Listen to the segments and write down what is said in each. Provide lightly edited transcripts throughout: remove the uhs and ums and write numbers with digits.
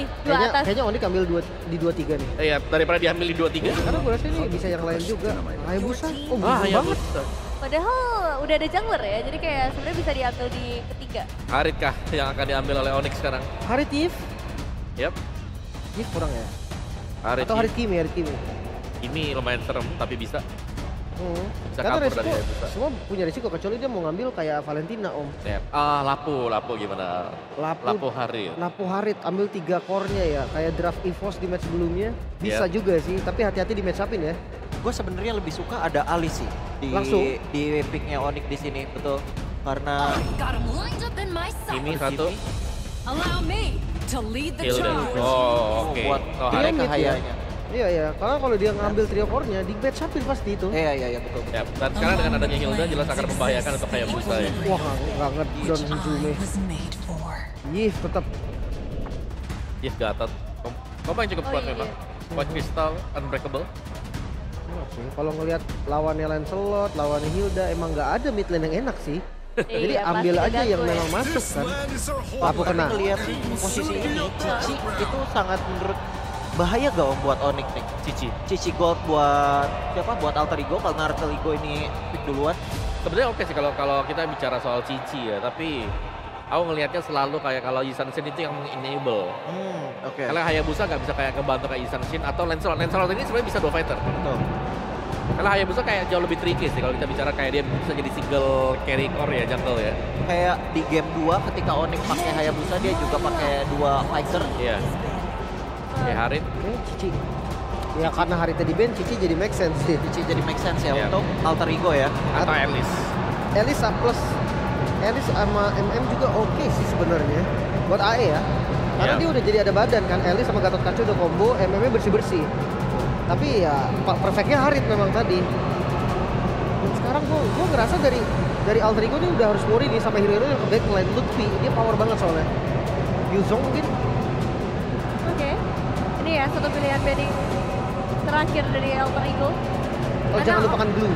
Kayaknya Onyx ambil di 23 nih. Iya, daripada diambil di 23. Karena gue rasa ini bisa yang lain juga. Hayabusa, oh Ah, bagus banget. Hayabusa. Padahal udah ada jungler ya, jadi kayak sebenarnya bisa diambil di ketiga. Harit kah yang akan diambil oleh Onyx sekarang? Harit Eve? Yap. Eve kurang ya? Harit Atau Harit Kimi, Harit Kimi. Ini lumayan serem, tapi bisa. Bisa Karena cover dari resiko, Hayabusa. semua punya risiko kecuali dia mau ngambil kayak Valentina om. Yap. Lapo gimana? Lapo Harit. Lapo Harit ambil 3 core-nya ya, kayak draft EVOS di match sebelumnya. Bisa Yap. juga sih, tapi hati-hati di match upin ya. Gue sebenarnya lebih suka ada Alice sih di picknya Onyx di sini, betul. Karena Ini satu. Hilda. Hilda. Oh, oke. buat Oh, Dia Harit. mid ya. Hayanya. Iya, karena kalau dia ngambil trio core-nya di match upin pasti itu. Iya betul. Ya, dan sekarang dengan adanya Hilda jelas akan membahayakan untuk Hayabusa ya. Wah, nggak ngedon Suzume. Yif, tetap. Yes, Gatot. Kompa yang cukup kuat iya. memang. White Crystal, Unbreakable. Kalau ngelihat lawannya Lancelot, lawannya Hilda, emang nggak ada mid lane yang enak sih. Jadi Iya, ambil pasti aja ada yang tuh ya. memang masuk kan. Lapu Tapi kena. ngelihat posisi ini, Cici itu sangat menurut bahaya gak om buat Onyx nih? Cici Gold buat siapa? Buat Alter Ego, kalau Alter Ego ini pick duluan. Sebenarnya oke sih kalau kita bicara soal Cici ya, tapi aku ngelihatnya selalu kayak kalau Yisan Shin itu yang meng-enable. Oke. Karena Hayabusa nggak bisa kayak ngebantu kayak Yisan Shin atau Lancelot. Lancelot ini sebenarnya bisa 2 fighter. Betul. Karena Hayabusa kayak jauh lebih tricky sih kalau kita bicara kayak dia bisa jadi single carry core ya, jungle ya. Kayak di game 2 ketika Onyx pakai Hayabusa dia juga pakai 2 fighter. Iya. Kayak Harit. Oke, Cici. Ya karena Haritnya di band, Cici jadi make sense sih. Cici jadi make sense ya Iya. untuk Alter Ego ya. Atau Alice. Elisa plus Elis sama MM juga oke sih sebenarnya buat AE ya. Karena Iya. dia udah jadi ada badan kan. Elis sama Gatot Kaca udah combo, MM-nya bersih-bersih. Tapi ya perfectnya Harit memang tadi. Dan sekarang gua ngerasa dari Alter Ego dia udah harus worry nih sama hero-hero yang ke backline. Lutfi, dia power banget soalnya. Yuzong mungkin. Oke. Ini ya satu pilihan banding terakhir dari Alter Ego. Oh, jangan lupakan Blue.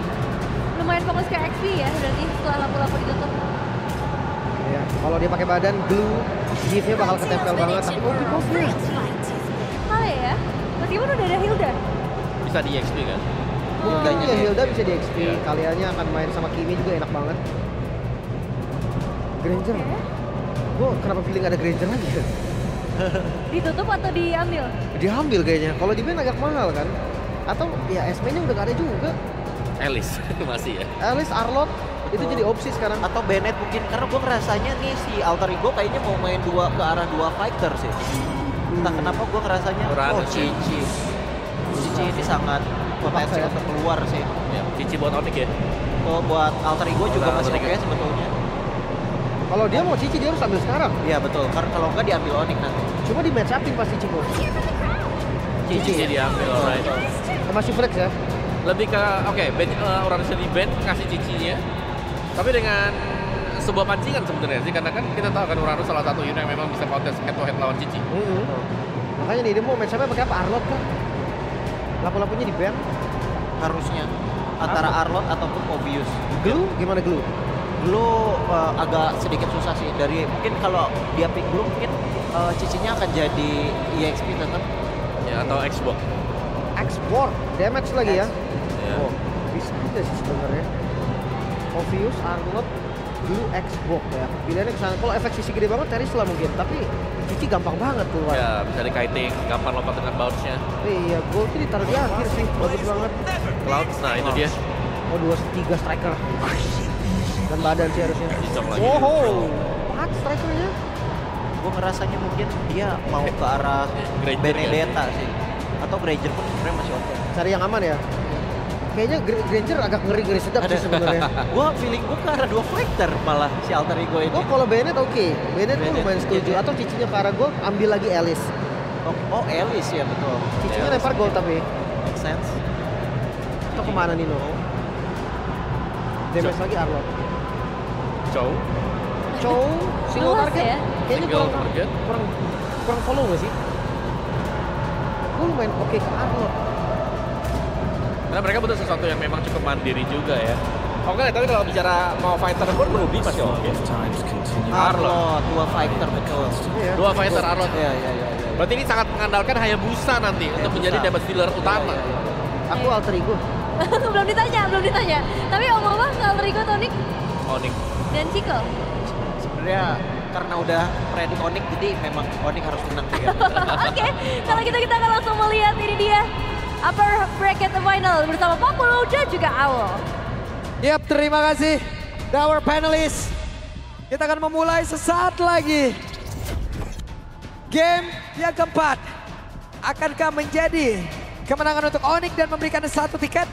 Lumayan fokus ke XP ya, berarti setelah lampu-lampu ditutup. Ya, kalau dia pakai badan Blue, Give-nya bakal ketempel banget. Tapi off-nya. Kali ya, meskipun udah ada Hilda. Bisa di XP kan? Mungkin ya Hilda bisa di XP. Iya. Kaliannya akan main sama Kimi juga enak banget. Granger. Gue kenapa feeling ada Granger lagi? Ditutup atau diambil? Diambil kayaknya. Kalau di band agak mahal kan. Atau ya SP-nya udah gak ada juga. Alice masih ya. Alice, Arlot itu jadi opsi sekarang. Atau Bennett mungkin karena gue ngerasanya nih si Alter Ego kayaknya mau main ke arah 2 fighter sih. Entah kenapa gue ngerasanya Uranus ya. Cici ini sangat potensi Maksa ya. untuk keluar sih. Ya, Cici buat Onyx ya. Kalau buat Alter Ego juga Udah, masih Alter oke Ego. sebetulnya. Kalau dia mau Cici dia harus ambil sekarang. Iya betul, karena kalau enggak diambil Onyx nanti. Cuma di match upin pasti Cici. Cici diambil alright. Masih flex ya. Lebih ke Uranus di band kasih Cicinya. Tapi dengan sebuah pancingan sebenarnya sih, karena kan kita tahu kan Uranus salah satu unit yang memang bisa kontes head to head lawan Cici. Makanya nih dia mau match upnya pakai apa? Arlot kan? Lapu-lapunya di band. Harusnya antara Arlot ataupun Mobius. Glue gimana Glue? Blue agak sedikit susah sih dari mungkin kalau dia pick Blue mungkin Cicinya akan jadi EXP tetap. Ya, atau Xbox. Export damage lagi ya. Ya. Oh, bisa juga sih sebenarnya. Obvious, Arlot, Blue, Xbox ya. Pilihannya kesana. Kalau efek sisi gede banget, Terisla mungkin. Tapi Cici gampang banget keluar. Ya, bisa di kiting, gampang lompat dengan bounce-nya. Iya, gol itu ditaruh di akhir sih. Bagus banget. Clouds, nah itu dia. Oh, 2-3 striker. Dan badan sih harusnya. Dicong lagi. Oh, 4 strikernya. Gue ngerasanya mungkin dia mau ke arah Granger Benedetta sih. Atau Granger pun sebenarnya masih oke. Cari yang aman ya. Kayaknya Granger agak ngeri-ngeri sedap sih sebenarnya. Gue feeling gue ke arah 2 fighter malah si Alter Ego ini. Gue kalau Bennett oke. Bennett gue Bennett, lumayan setuju. iya. Atau Cicinya ke arah gue ambil lagi Alice. Oh Alice ya betul. Cicinya Alice. lempar gol tapi. Make sense. Itu kemana Nino? Damage lagi Arlot. Chow. Chow, single Luas target. ya. Kayaknya Single kurang target. kurang follow gak sih? Gue lumayan oke ke Arlot. Karena mereka butuh sesuatu yang memang cukup mandiri juga ya. Oke, tapi kalau bicara mau fighter pun Ruby masih oke. Arlot 2 fighter betul. Iya. 2 fighter Arlot. Iya. Berarti ini sangat mengandalkan Hayabusa nanti untuk menjadi damage dealer utama. Aku alter ego. belum ditanya. Tapi omong-omong Alter Ego, Onyx Onyx. dan Chico. Sebenarnya karena udah predik Onyx, jadi memang Onyx harus menang ya. Oke, kalau gitu kita akan langsung melihat ini dia upper bracket final bersama Populo dan juga Owl. Yap, terima kasih our panelists. Kita akan memulai sesaat lagi. Game yang keempat. Akankah menjadi kemenangan untuk Onyx dan memberikan 1 tiket?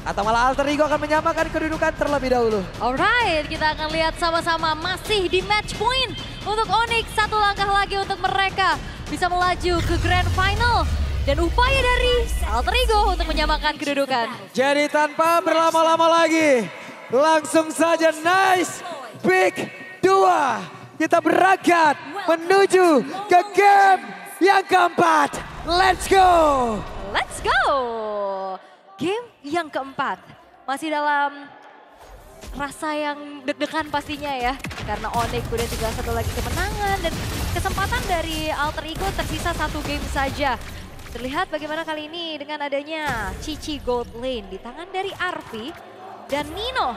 Atau malah Alter Ego akan menyamakan kedudukan terlebih dahulu? Alright, kita akan lihat sama-sama masih di match point untuk Onyx. 1 langkah lagi untuk mereka bisa melaju ke grand final. Dan upaya dari Alter Ego untuk menyamakan kedudukan. Jadi tanpa berlama-lama lagi, langsung saja nice big 2. Kita berangkat menuju ke game yang keempat. Let's go! Let's go! Game yang keempat. Masih dalam rasa yang deg-degan pastinya ya. Karena Onyx udah juga 1 lagi kemenangan. Dan kesempatan dari Alter Ego tersisa 1 game saja. Terlihat bagaimana kali ini dengan adanya Cici Gold Lane di tangan dari Arfi dan Nino.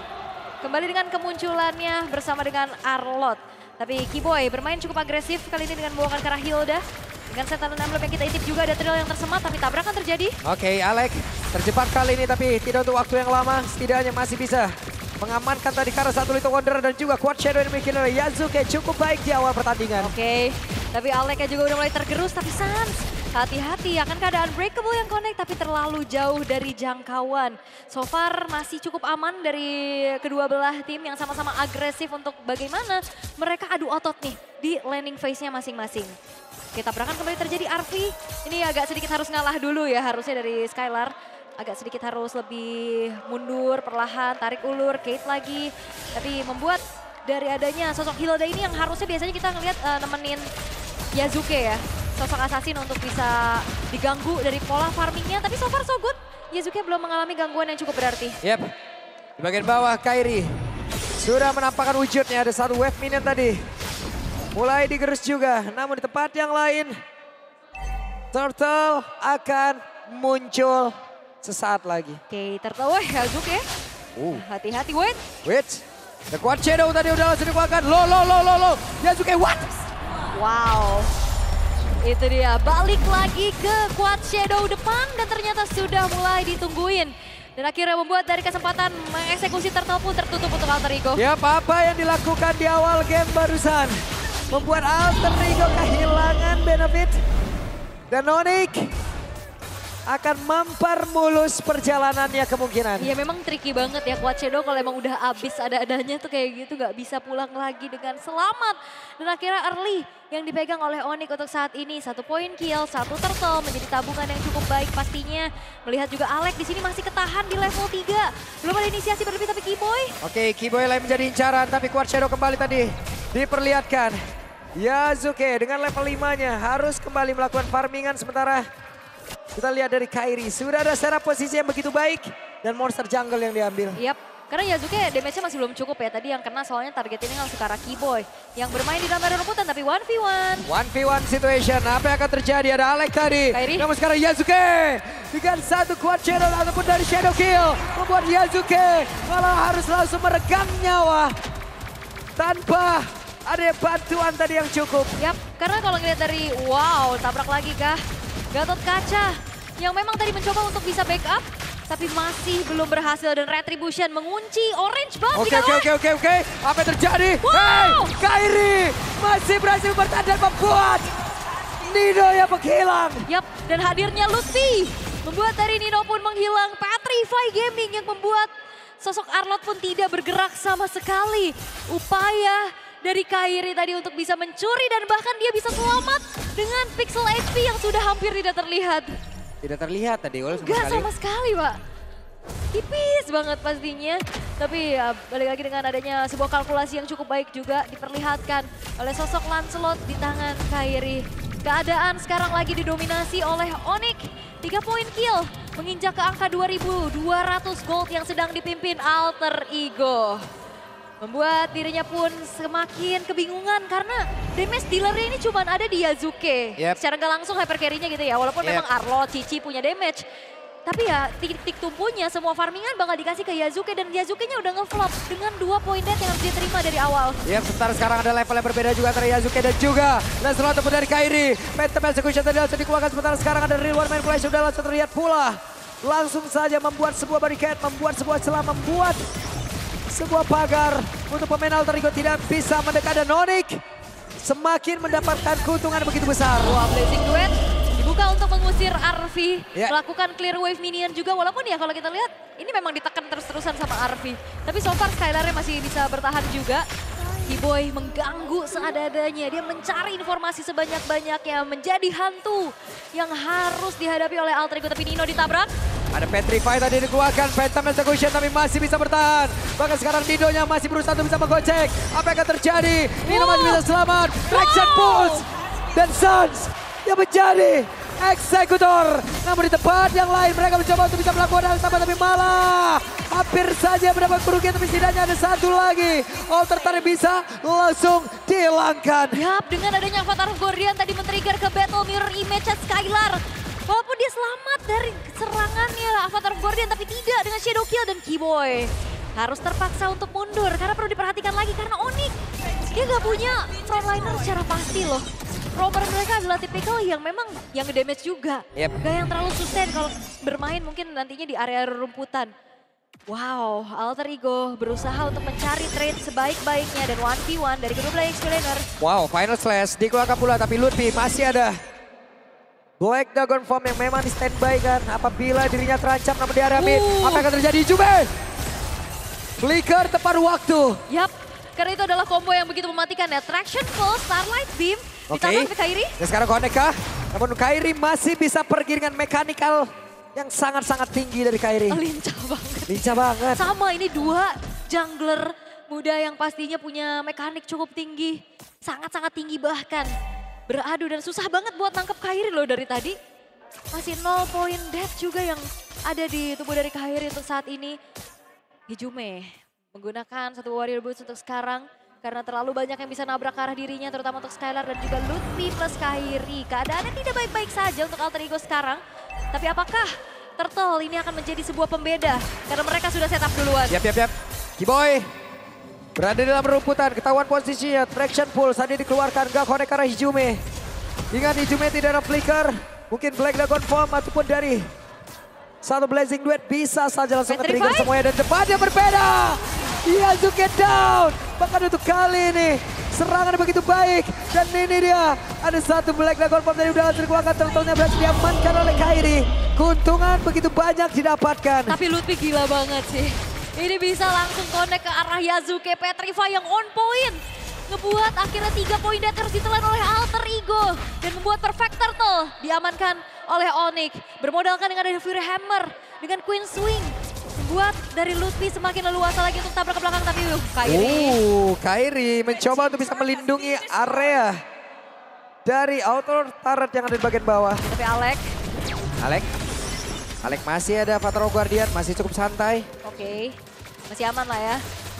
Kembali dengan kemunculannya bersama dengan Arlot. Tapi Keyboy bermain cukup agresif kali ini dengan membawakan ke arah Hilda. Dengan setan emblem yang kita intip juga ada trail yang tersemat tapi tabrakan terjadi. Oke, Alek terjebak kali ini tapi tidak untuk waktu yang lama. Setidaknya masih bisa mengamankan tadi karena 1 Little Wonder dan juga Quad Shadow yang dimiliki oleh Yasuke cukup baik di awal pertandingan. Oke, tapi Aleknya juga udah mulai tergerus tapi Sans. Hati-hati, akan keadaan Unbreakable yang connect tapi terlalu jauh dari jangkauan. So far masih cukup aman dari kedua belah tim yang sama-sama agresif untuk bagaimana mereka adu otot nih di landing phase-nya masing-masing. Kita tabrakan kembali terjadi Arfi. Ini agak sedikit harus ngalah dulu ya harusnya dari Skylar. Agak sedikit harus lebih mundur, perlahan, tarik ulur, Kate lagi. Tapi membuat dari adanya sosok Hilda ini yang harusnya biasanya kita ngelihat nemenin Yasuke ya. Sosok assassin untuk bisa diganggu dari pola farmingnya. Tapi so far so good. Yasuke belum mengalami gangguan yang cukup berarti. Yep, di bagian bawah Kairi sudah menampakkan wujudnya. Ada 1 wave minion tadi. Mulai digerus juga, namun di tempat yang lain Turtle akan muncul sesaat lagi. Oke, Turtle Yasuke. Hati-hati, wait. The Quad Shadow tadi udah langsung dikeluarkan. Lo. Yasuke, what? Wow. Itu dia, balik lagi ke Quad Shadow depan dan ternyata sudah mulai ditungguin. Dan akhirnya membuat dari kesempatan mengeksekusi Turtle pun tertutup untuk Alter Ego. Ya, apa yang dilakukan di awal game barusan membuat Alter Ego kehilangan benefit. Dan Onyx akan mempermulus perjalanannya kemungkinan. Iya memang tricky banget ya Quad Shadow kalau emang udah abis ada-adanya tuh kayak gitu gak bisa pulang lagi dengan selamat. Dan akhirnya early yang dipegang oleh Onyx untuk saat ini. 1 point kill, 1 turtle menjadi tabungan yang cukup baik pastinya. Melihat juga Alek di sini masih ketahan di level 3. Belum ada inisiasi berlebih tapi Keyboy. Oke, Keyboy lain menjadi incaran tapi Quad Shadow kembali tadi diperlihatkan. Yasuke dengan level 5-nya harus kembali melakukan farmingan sementara kita lihat dari Kairi, sudah ada setup posisi yang begitu baik dan monster jungle yang diambil. Yap, karena Yasuke damage-nya masih belum cukup ya. Tadi yang kena soalnya target ini langsung ke arah Keyboy. Yang bermain di dalam area rumputan tapi 1v1. 1v1 situation, apa yang akan terjadi? Ada Alek tadi. Kairi. Namun sekarang Yasuke dengan 1 Quad Shadow ataupun dari Shadow Kill. Membuat Yasuke malah harus langsung meregang nyawa. Tanpa ada bantuan tadi yang cukup. Yap, karena kalau ngeliat dari wow tabrak lagi kah? Gatot Kaca yang memang tadi mencoba untuk bisa backup tapi masih belum berhasil dan Retribution mengunci orange buff di kawan. Oke. Apa yang terjadi? Wow. Hey, Kairi masih berhasil bertahan dan membuat Nino yang menghilang. Yap, dan hadirnya Lutfi membuat dari Nino pun menghilang. Petrify Gaming yang membuat sosok Arlot pun tidak bergerak sama sekali. Upaya dari Kairi tadi untuk bisa mencuri dan bahkan dia bisa selamat dengan pixel HP yang sudah hampir tidak terlihat. Tidak terlihat tadi oleh Gak sama sekali, Pak. Tipis banget pastinya. Tapi ya balik lagi dengan adanya sebuah kalkulasi yang cukup baik juga diperlihatkan oleh sosok Lancelot di tangan Kairi. Keadaan sekarang lagi didominasi oleh Onyx. 3 point kill menginjak ke angka 2.200 gold yang sedang dipimpin Alter Ego. Membuat dirinya pun semakin kebingungan karena damage dealernya ini cuma ada di Yazuke. Yep. Secara nggak langsung hyper carry-nya gitu ya. Walaupun Yep. memang Arlo, Cici punya damage. Tapi ya titik tumpunya semua farmingan bakal dikasih ke Yazuke. Dan Yazuke-nya udah nge-flop dengan 2 point death yang harus diterima dari awal. Yap, sebentar sekarang ada level yang berbeda juga antara Yazuke dan juga Lancelot ataupun dari Kairi. Phantom Execution tadi langsung dikeluarkan, sebentar sekarang ada Real One Man Flash sudah langsung terlihat pula. Langsung saja membuat sebuah barricade, membuat sebuah celah, membuat sebuah pagar untuk pemain Alter Ego tidak bisa mendekat, dan Onyx semakin mendapatkan keuntungan begitu besar. Wah, Blazing Duet dibuka untuk mengusir Arvi, Ya. melakukan clear wave minion juga. Walaupun ya kalau kita lihat ini memang ditekan terus-terusan sama Arvi. Tapi so far Skylar-nya masih bisa bertahan juga. T-Boy mengganggu seadanya, dia mencari informasi sebanyak-banyaknya, menjadi hantu yang harus dihadapi oleh Alter Ego. Tapi Nino ditabrak. Ada Petrify tadi dikeluarkan, Phantom Execution tapi masih bisa bertahan. Bahkan sekarang Nino-nya masih berusaha untuk bisa menggocek. Apa yang akan terjadi? Nino masih bisa selamat. Traction Pulse dan Suns yang menjadi eksekutor. Namun di tempat yang lain mereka mencoba untuk bisa melakukan hal sama, tapi malah hampir saja mendapat kerugian, tapi setidaknya ada satu lagi. Alter tadi bisa langsung dihilangkan. Yap, dengan adanya Avatar of Guardian tadi men-trigger ke Battle Mirror Image Skylar. Walaupun dia selamat dari serangannya Avatar of Guardian, tapi tidak dengan Shadow Kill, dan Keyboy harus terpaksa untuk mundur karena perlu diperhatikan lagi karena Onyx dia nggak punya frontliner secara pasti loh. Roamer mereka adalah tipikal yang memang yang damage juga. Yep. Gak yang terlalu sustain kalau bermain mungkin nantinya di area rumputan. Wow, Alter Ego berusaha untuk mencari trade sebaik-baiknya dan 1v1 dari kedua belah XP laner. Wow, Final Slash dikeluarkan pula, tapi Lutfi masih ada Black Dragon Form yang memang di standby kan. Apabila dirinya terancam namun di area mid, apa yang akan terjadi? Jume! Flicker tepat waktu. Yap, karena itu adalah combo yang begitu mematikan ya. Traction Pulse, Starlight Beam, ditambah ke Kairi. Dan sekarang connect kah? Namun Kairi masih bisa pergi dengan mekanikal yang sangat-sangat tinggi dari Kairi. Lincah banget. Lincah banget. Sama, ini dua jungler muda yang pastinya punya mekanik cukup tinggi. Sangat-sangat tinggi bahkan. Beradu dan susah banget buat nangkep Kairi loh dari tadi. Masih 0 point death juga yang ada di tubuh dari Kairi untuk saat ini. Hijume menggunakan satu warrior boots untuk sekarang. Karena terlalu banyak yang bisa nabrak ke arah dirinya, terutama untuk Skylar dan juga Lutfi plus Kairi. Keadaannya tidak baik-baik saja untuk Alter Ego sekarang. Tapi apakah Turtle ini akan menjadi sebuah pembeda? Karena mereka sudah setup duluan. Yap. Keyboy berada dalam rumputan, ketahuan posisinya. Traction Pulse tadi dikeluarkan, gak connect ke arah Hijume. Ingat Hijume tidak ada flicker. Mungkin Black Dragon Form ataupun dari satu Blazing Duet bisa saja langsung ke-trigger semuanya. Dan depannya berbeda. Yazuke down. Bahkan untuk kali ini serangan begitu baik. Dan ini dia, ada satu Black Dragon Form dari udah terkeluarkan. Turtle-nya berhasil diamankan oleh Kairi. Keuntungan begitu banyak didapatkan. Tapi Lutfi gila banget sih. Ini bisa langsung connect ke arah Yazuke. Petrify yang on point. Ngebuat akhirnya 3 poin death harus ditelan oleh Alter Ego. Dan membuat Perfect Turtle diamankan oleh Onyx. Bermodalkan dengan ada Fury Hammer. Dengan Queen Swing. Membuat dari Lutfi semakin leluasa lagi untuk tabrak ke belakang. Tapi Kairi mencoba untuk bisa melindungi area dari outer turret yang ada di bagian bawah. Tapi Alek masih ada Avatar of Guardian, masih cukup santai. Oke, masih aman lah ya.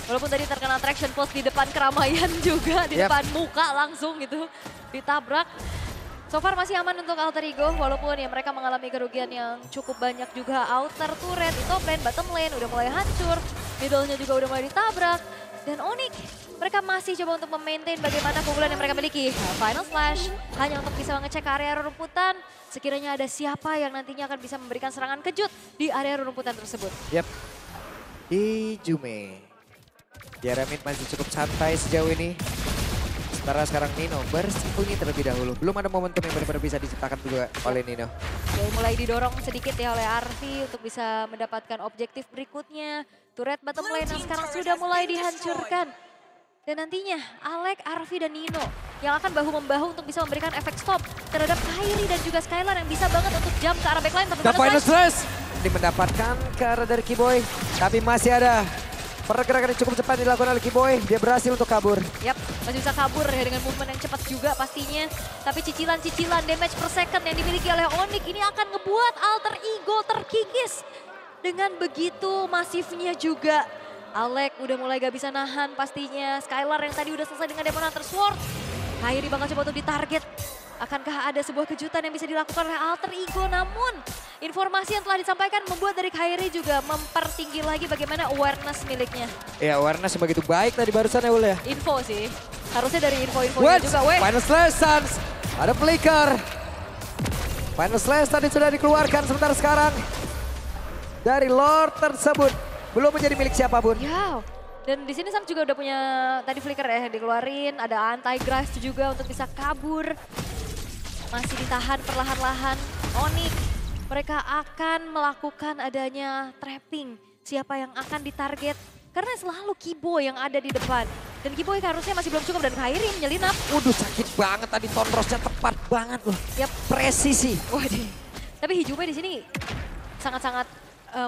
Walaupun tadi terkena traction pulse di depan keramaian juga, di depan muka langsung gitu, ditabrak. So far masih aman untuk Alter Ego, walaupun ya mereka mengalami kerugian yang cukup banyak juga. Outer turret, top lane, bottom lane udah mulai hancur, middle-nya juga udah mulai ditabrak. Dan Onyx, mereka masih coba untuk memaintain bagaimana keunggulan yang mereka miliki. Final Slash hanya untuk bisa mengecek ke area rumputan. Sekiranya ada siapa yang nantinya akan bisa memberikan serangan kejut di area rumputan tersebut. Yap, Hijume. Di area mid masih cukup santai sejauh ini. Sementara sekarang Nino bersembunyi terlebih dahulu. Belum ada momentum yang benar-benar bisa diciptakan juga oleh Nino. Ya, mulai didorong sedikit ya oleh Arvi untuk bisa mendapatkan objektif berikutnya. Turret bottom lane yang sekarang sudah mulai dihancurkan. Dan nantinya Alek, Arvi, dan Nino yang akan bahu-membahu untuk bisa memberikan efek stop terhadap Kairi dan juga Skylar yang bisa banget untuk jump ke arah backline. The Final Slash ini mendapatkan ke arah dari Keyboy. Tapi masih ada pergerakan yang cukup cepat dilakukan oleh Keyboy. Dia berhasil untuk kabur. Yap, masih bisa kabur ya dengan movement yang cepat juga pastinya. Tapi cicilan-cicilan damage per second yang dimiliki oleh Onyx ini akan ngebuat Alter Ego terkikis. Dengan begitu masifnya juga Alek udah mulai gak bisa nahan pastinya. Skylar yang tadi udah selesai dengan Demon Hunter Sword. Kairi bakal coba untuk ditarget. Akankah ada sebuah kejutan yang bisa dilakukan oleh Alter Ego? Namun informasi yang telah disampaikan membuat dari Kairi juga mempertinggi lagi bagaimana awareness miliknya. Ya awareness begitu baik tadi barusan ya Ul ya. Info sih. Harusnya dari info-infonya juga. Weh. Final Slash Suns. Ada flicker. Final Slash tadi sudah dikeluarkan sementara sekarang. Dari Lord tersebut. Belum menjadi milik siapapun. Ya. Dan di sini Sam juga udah punya tadi flicker ya dikeluarin, ada anti-grass juga untuk bisa kabur. Masih ditahan perlahan-lahan. Onyx, mereka akan melakukan adanya trapping. Siapa yang akan ditarget? Karena selalu Kibo yang ada di depan. Dan Kibo harusnya masih belum cukup dan Kairi menyelinap. Waduh sakit banget tadi Tonrosnya tepat banget loh. Yap. Presisi. Waduh. Tapi Hijume di sini sangat-sangat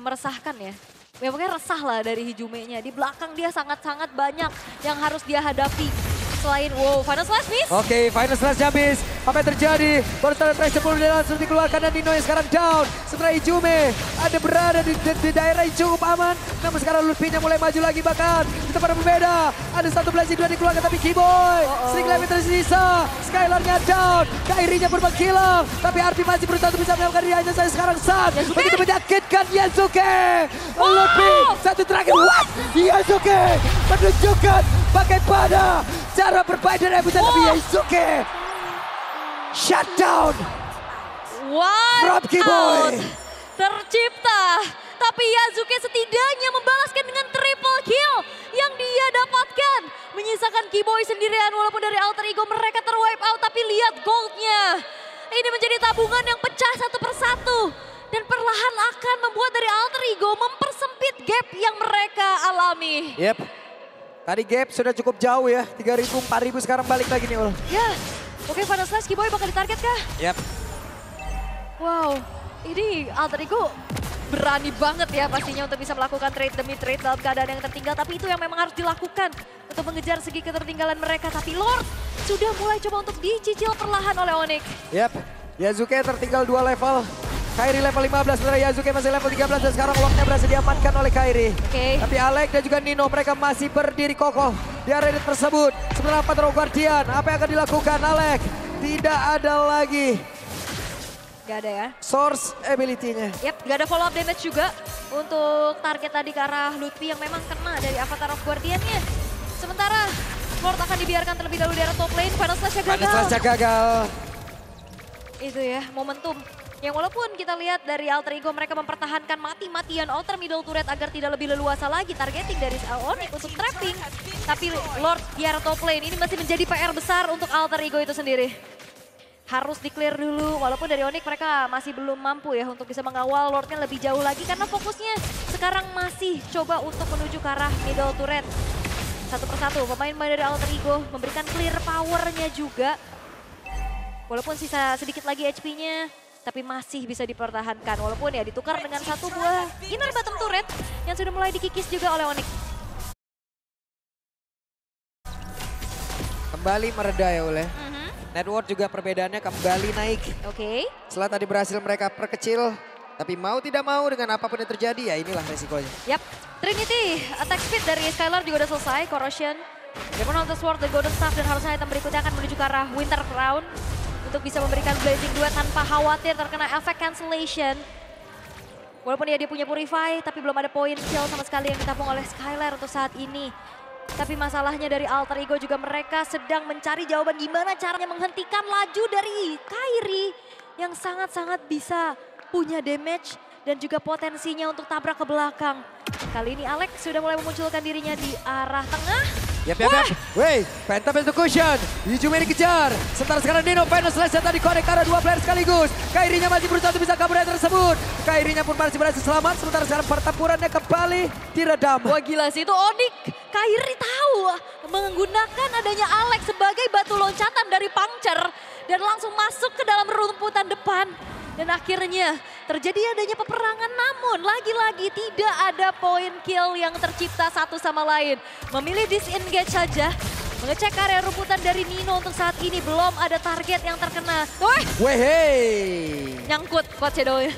meresahkan ya. Ya pokoknya resah lah dari Hijumenya. Di belakang dia sangat-sangat banyak yang harus dia hadapi. Selain, wow, Final Slash miss. Oke, Final Slash habis. Apa yang terjadi? Baru standar trash 10 dan langsung dikeluarkan dan Nino yang sekarang down. Sementara Hijume ada berada di daerah yang cukup aman. Namun sekarang Lutfinya mulai maju lagi bahkan. Di tempat yang berbeda. Ada satu belas dua dikeluarkan tapi Kiboy. Sering lagi tersisa. Skylarnya down. Kairinya pun menghilang. Tapi Arpi masih berusaha untuk bisa melakukan diri hanya saya sekarang Sun. Begitu menyakitkan Yasuke. Lutfi, satu terakhir. What? Yasuke menunjukkan bagaimana cara bermain dan rebutan tapi Yasuke shutdown from Kiboy. Tercipta, tapi Yasuke setidaknya membalaskan dengan triple kill yang dia dapatkan. Menyisakan Kiboy sendirian walaupun dari Alter Ego mereka terwipe out, tapi lihat goldnya. Ini menjadi tabungan yang pecah satu persatu. Dan perlahan akan membuat dari Alter Ego mempersempit gap yang mereka alami. Yep. Tadi gap sudah cukup jauh ya, 3.000, 4.000 sekarang balik lagi nih Ul. Ya, oke Final Slash Kiboy bakal ditarget kah? Yap. Wow, ini Alter Ego berani banget ya pastinya untuk bisa melakukan trade demi trade dalam keadaan yang tertinggal. Tapi itu yang memang harus dilakukan untuk mengejar segi ketertinggalan mereka. Tapi Lord sudah mulai coba untuk dicicil perlahan oleh Onyx. Yap, Yasuke tertinggal 2 level. Kairi level 15, sementara Yasuke masih level 13 dan sekarang uangnya berhasil diamankan oleh Kairi. Oke. Tapi Alek dan juga Nino mereka masih berdiri kokoh di area tersebut. Sementara Patro Guardian, apa yang akan dilakukan Alek? Tidak ada lagi Gak ada ya. source ability-nya. Yap, gak ada follow up damage juga untuk target tadi ke arah Lutfi yang memang kena dari Avatar of Guardian-nya. Sementara Lord akan dibiarkan terlebih dahulu di area top lane, Final Slash-nya gagal. Final Slash-nya gagal. Itu ya, momentum. Yang walaupun kita lihat dari Alter Ego mereka mempertahankan mati-matian outer middle turret agar tidak lebih leluasa lagi targeting dari Onyx untuk trapping. Tapi Lord di area top lane ini masih menjadi PR besar untuk Alter Ego itu sendiri. Harus di-clear dulu, walaupun dari Onyx mereka masih belum mampu ya untuk bisa mengawal Lordnya lebih jauh lagi. Karena fokusnya sekarang masih coba untuk menuju ke arah middle turret. Satu persatu pemain-pemain dari Alter Ego memberikan clear powernya juga. Walaupun sisa sedikit lagi HP-nya. Tapi masih bisa dipertahankan walaupun ya ditukar dengan satu buah inner bottom turret yang sudah mulai dikikis juga oleh Onyx. Kembali mereda ya Ule. Network juga perbedaannya kembali naik. Oke. Setelah tadi berhasil mereka perkecil, tapi mau tidak mau dengan apapun yang terjadi ya inilah resikonya. Yap, Trinity attack speed dari Skylar juga udah selesai, Corrosion. Demon Hunter Sword, The Golden Staff dan harusnya item berikutnya akan menuju ke arah Winter Crown. Untuk bisa memberikan Blazing Duet tanpa khawatir terkena efek cancellation. Walaupun dia punya Purify, tapi belum ada poin kill sama sekali yang ditabung oleh Skylar untuk saat ini. Tapi masalahnya dari Alter Ego juga mereka sedang mencari jawaban gimana caranya menghentikan laju dari Kairi. Yang sangat-sangat bisa punya damage dan juga potensinya untuk tabrak ke belakang. Kali ini Alex sudah mulai memunculkan dirinya di arah tengah. Yap. Wey, Phantom Execution. Hijume dikejar. Sementara sekarang Nino Final Slash tadi connect arah 2 player sekaligus. Kairinya masih berusaha untuk bisa kabur dari tersebut. Kairinya pun masih berhasil selamat. Sementara sekarang pertempurannya kembali diredam. Wah gila sih itu Onyx. Kairi tahu menggunakan adanya Alex sebagai batu loncatan dari Puncture. Dan langsung masuk ke dalam rumputan depan. Dan akhirnya terjadi adanya peperangan namun lagi-lagi tidak ada poin kill yang tercipta satu sama lain. Memilih disengage saja. Mengecek area rumputan dari Nino untuk saat ini belum ada target yang terkena. Wehey. Nyangkut Coach Shadow-nya.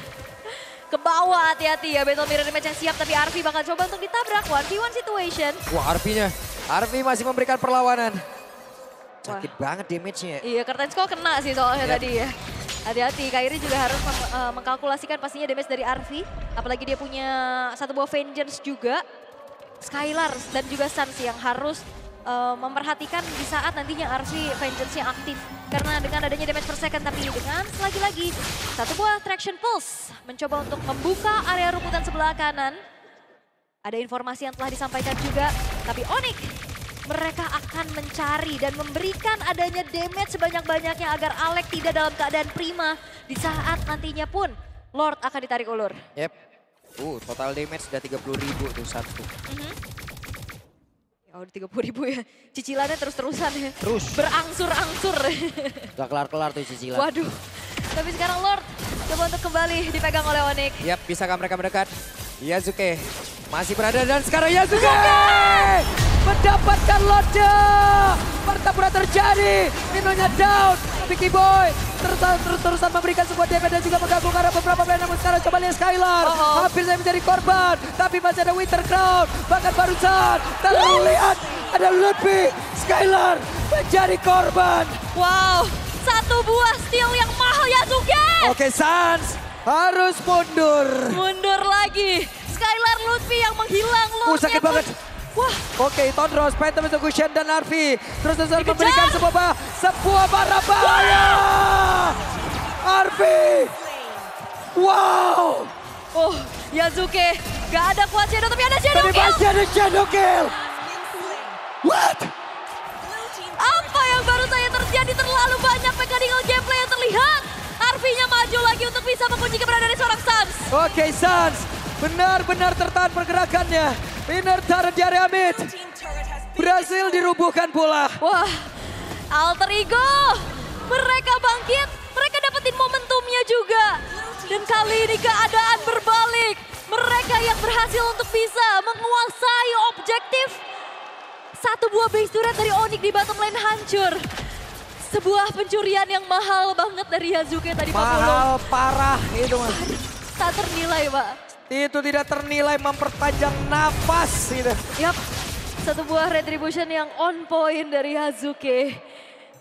ke bawah, hati-hati ya. Battle Mirror Image yang siap, tapi Arfi bakal coba untuk ditabrak. 1v1 situation. Wah, Arfi masih memberikan perlawanan. Sakit banget damage-nya. Iya, Kertensko kena sih soalnya Yep. tadi ya. Hati-hati, Kairi juga harus mengkalkulasikan pastinya damage dari Arfi. Apalagi dia punya satu buah Vengeance juga. Skylar dan juga Sans yang harus memperhatikan di saat nantinya Arfi Vengeance-nya aktif. Karena dengan adanya damage per second, tapi dengan lagi-lagi satu buah Traction Pulse mencoba untuk membuka area rumputan sebelah kanan. Ada informasi yang telah disampaikan juga, tapi Onyx mereka akan mencari dan memberikan adanya damage sebanyak-banyaknya agar Alex tidak dalam keadaan prima di saat nantinya pun Lord akan ditarik ulur. Yep. Total damage sudah 30.000 tuh satu. Ya udah 30.000 ya, cicilannya terus-terusan ya. Terus. Berangsur-angsur. Gak kelar-kelar tuh cicilan. Waduh, tapi sekarang Lord coba untuk kembali dipegang oleh Onyx. Yap, bisakah mereka mendekat? Yasuke masih berada dan sekarang Yasuke mendapatkan Lordnya. Pertempuran terjadi, Ninonya down. Vicky Boy terus-terusan memberikan sebuah damage dan juga mengganggu karena beberapa player. Namun sekarang coba lihat Skylar. Hampir saya menjadi korban, tapi masih ada Winter Crown. Bahkan barusan terlihat ada Ludwig. Skylar menjadi korban. Wow, satu buah steal yang mahal Yasuke. Oke, Sans harus mundur. Mundur lagi. Skylar Lutfi yang menghilang. Sakit banget. Wah. Oke, Tondros, Phantom Execution dan Arfi terus-terusan memberikan sebuah bara bahaya. Arfi. Wow. Oh, Yasuke gak ada kuat Shadow tapi ada Shadow Tapi Kill. masih ada Shadow Kill. What? Apa yang baru saja terjadi? Terlalu banyak mechanical gameplay yang terlihat. Arfi-nya maju lagi untuk bisa mengunci keberadaan dari seorang Sans. Oke, Sans benar-benar tertahan pergerakannya. Winner turret di area mid. Berhasil dirubuhkan pula. Wah, Alter Ego. Mereka bangkit, mereka dapetin momentumnya juga. Dan kali ini keadaan berbalik. Mereka yang berhasil untuk bisa menguasai objektif. Satu buah base turret dari Onyx di bottom lane hancur. Sebuah pencurian yang mahal banget dari Yasuke tadi. Mahal parah itu mas. Tak ternilai Pak. Itu tidak ternilai memperpanjang nafas gitu. Yap, satu buah retribution yang on point dari Yasuke.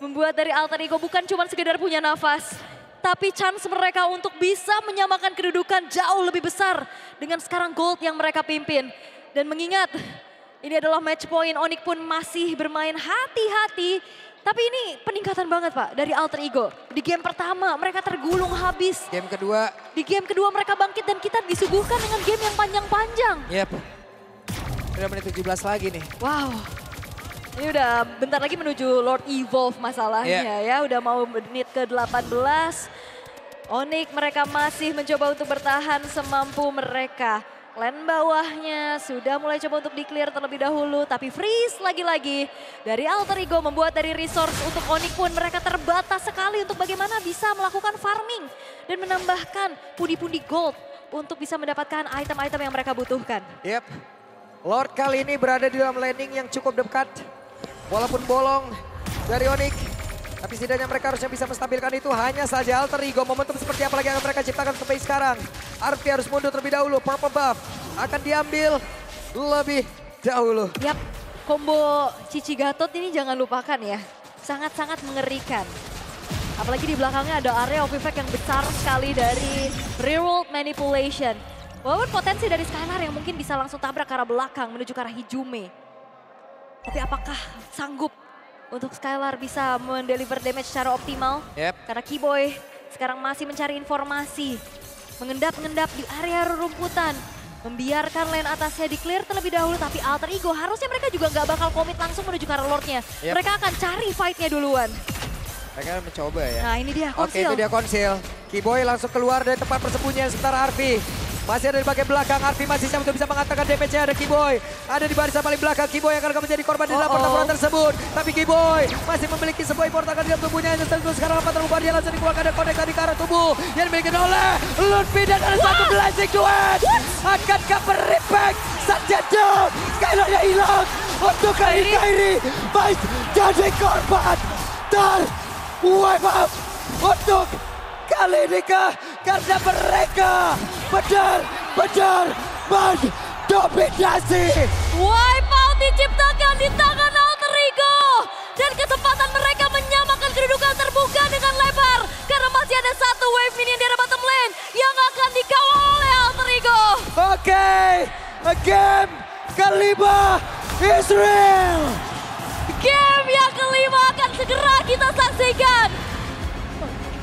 Membuat dari Alter Ego bukan cuma sekedar punya nafas. Tapi chance mereka untuk bisa menyamakan kedudukan jauh lebih besar. Dengan sekarang gold yang mereka pimpin. Dan mengingat ini adalah match point, Onyx pun masih bermain hati-hati. Tapi ini peningkatan banget Pak dari Alter Ego. Di game pertama mereka tergulung habis. Game kedua. Di game kedua mereka bangkit dan kita disuguhkan dengan game yang panjang-panjang. Yep. Udah menit 17 lagi nih. Wow. Ini udah bentar lagi menuju Lord Evolve masalahnya ya. Udah mau menit ke-18. Onyx mereka masih mencoba untuk bertahan semampu mereka. Lane bawahnya sudah mulai coba untuk di-clear terlebih dahulu. Tapi freeze lagi-lagi dari Alter Ego membuat dari resource untuk Onyx pun mereka terbatas sekali untuk bagaimana bisa melakukan farming. Dan menambahkan pundi-pundi gold untuk bisa mendapatkan item-item yang mereka butuhkan. Yep. Lord kali ini berada di dalam landing yang cukup dekat. Walaupun bolong dari Onyx. Tapi setidaknya mereka harusnya bisa menstabilkan itu. Hanya saja Alter Ego momentum seperti apa lagi yang mereka ciptakan sampai sekarang. Arfi harus mundur terlebih dahulu. Purple buff akan diambil lebih dahulu. Yap, combo Cici Gatot ini jangan lupakan ya. Sangat-sangat mengerikan. Apalagi di belakangnya ada area of effect yang besar sekali dari Reroll Manipulation. Walaupun potensi dari Skylar yang mungkin bisa langsung tabrak ke arah belakang menuju ke arah Hijume. Tapi apakah sanggup untuk Skylar bisa mendeliver damage secara optimal? Yep. Karena Keyboy sekarang masih mencari informasi. Mengendap-ngendap di area rumputan. Membiarkan lane atasnya di-clear terlebih dahulu. Tapi Alter Ego harusnya mereka juga nggak bakal komit langsung menuju ke arah Lordnya. Yep. Mereka akan cari fight-nya duluan. Mereka mencoba ya. Nah ini dia Oke, Konsil. itu dia Konsil. Keyboy langsung keluar dari tempat persembunyian sementara Arfi. Masih ada di bagian belakang, Arfi masih siap untuk bisa mengatakan damage-nya. Ada Keyboy, ada di barisan paling belakang. Keyboy akan menjadi korban di dalam pertempuran tersebut. Tapi Keyboy masih memiliki sebuah importakan di dalam tubuhnya. Tentu sekarang apa terubah, dia langsung dikeluarkan dan connect tadi ke arah tubuh. Yang dimiliki oleh Lutfi dan ada satu blazing duet. Akankah berimpact? Saja down, Skylar-nya hilang. Untuk kali ini Kairi Vice jadi korban. Dan wipe up untuk kali ini kah? Karena mereka benar-benar mendominasi. Wipeout diciptakan di tangan Alter Ego. Dan kesempatan mereka menyamakan kedudukan terbuka dengan lebar. Karena masih ada satu wave minion di arah bottom lane yang akan dikawal oleh Alter Ego. Oke, game kelima is real. Game yang kelima akan segera kita saksikan.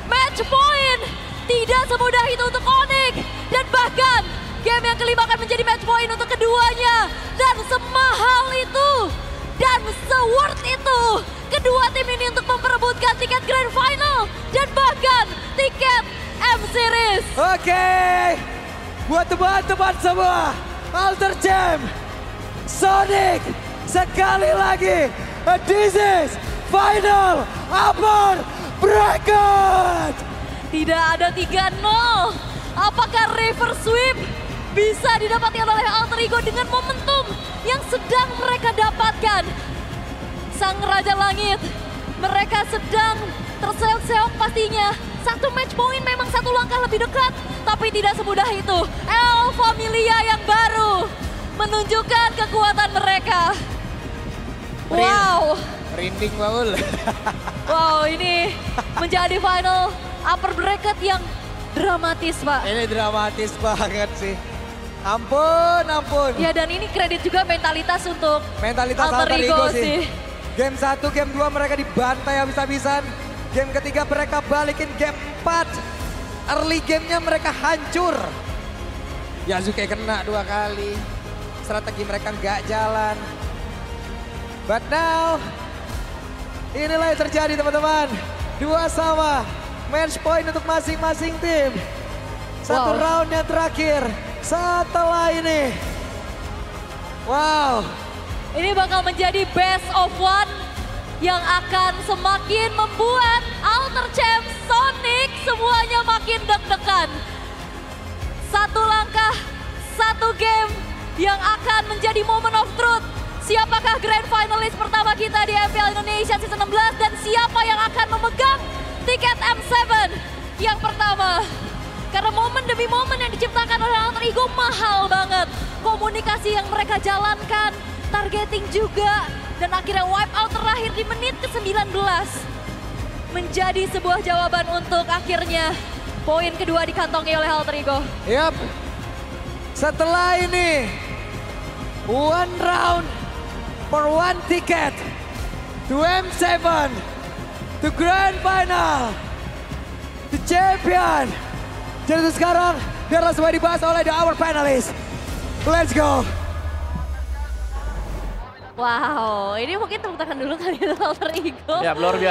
Match point tidak semudah itu untuk Onyx. Dan bahkan game yang kelima akan menjadi match point untuk keduanya. Dan semahal itu dan se-worth itu kedua tim ini untuk memperebutkan tiket Grand Final. Dan bahkan tiket M-Series. Oke, buat teman-teman semua, Alter Jam, Sonic, sekali lagi, this is final upper bracket. Tidak ada 3-0. Apakah reverse sweep bisa didapatkan oleh Alter Ego dengan momentum yang sedang mereka dapatkan? Sang Raja Langit, mereka sedang terseok-seok pastinya. Satu match point memang satu langkah lebih dekat, tapi tidak semudah itu. El Familia yang baru menunjukkan kekuatan mereka. Wow. Merinding Baul. Wow, ini menjadi final upper bracket yang dramatis, Pak. Ini dramatis banget sih. Ampun, ampun. Ya, dan ini kredit juga mentalitas untuk Mentalitas Alter Ego sih. Game 1, game 2 mereka dibantai habis-habisan. Game ketiga mereka balikin game 4. Early gamenya mereka hancur. Yasuke kena 2 kali. Strategi mereka nggak jalan. But now, inilah yang terjadi teman-teman. 2 sama. Match point untuk masing-masing tim. Satu round yang terakhir setelah ini. Wow. Ini bakal menjadi best of one yang akan semakin membuat Alter Champs, Sonic semuanya makin deg-degan. Satu langkah, satu game yang akan menjadi moment of truth. Siapakah grand finalis pertama kita di MPL Indonesia Season 16 dan siapa yang akan memegang tiket M7 yang pertama. Karena momen demi momen yang diciptakan oleh Alter Ego mahal banget. Komunikasi yang mereka jalankan, targeting juga. Dan akhirnya wipeout terakhir di menit ke-19. Menjadi sebuah jawaban untuk akhirnya poin kedua dikantongi oleh Alter Ego. Yap. Setelah ini, one round for one ticket to M7, to Grand Final, the champion. Jadi sekarang biarlah semua dibahas oleh the our panelists. Let's go. Wow, ini mungkin tepuk tangan dulu kali untuk Alter Ego. Ya, luar biasa.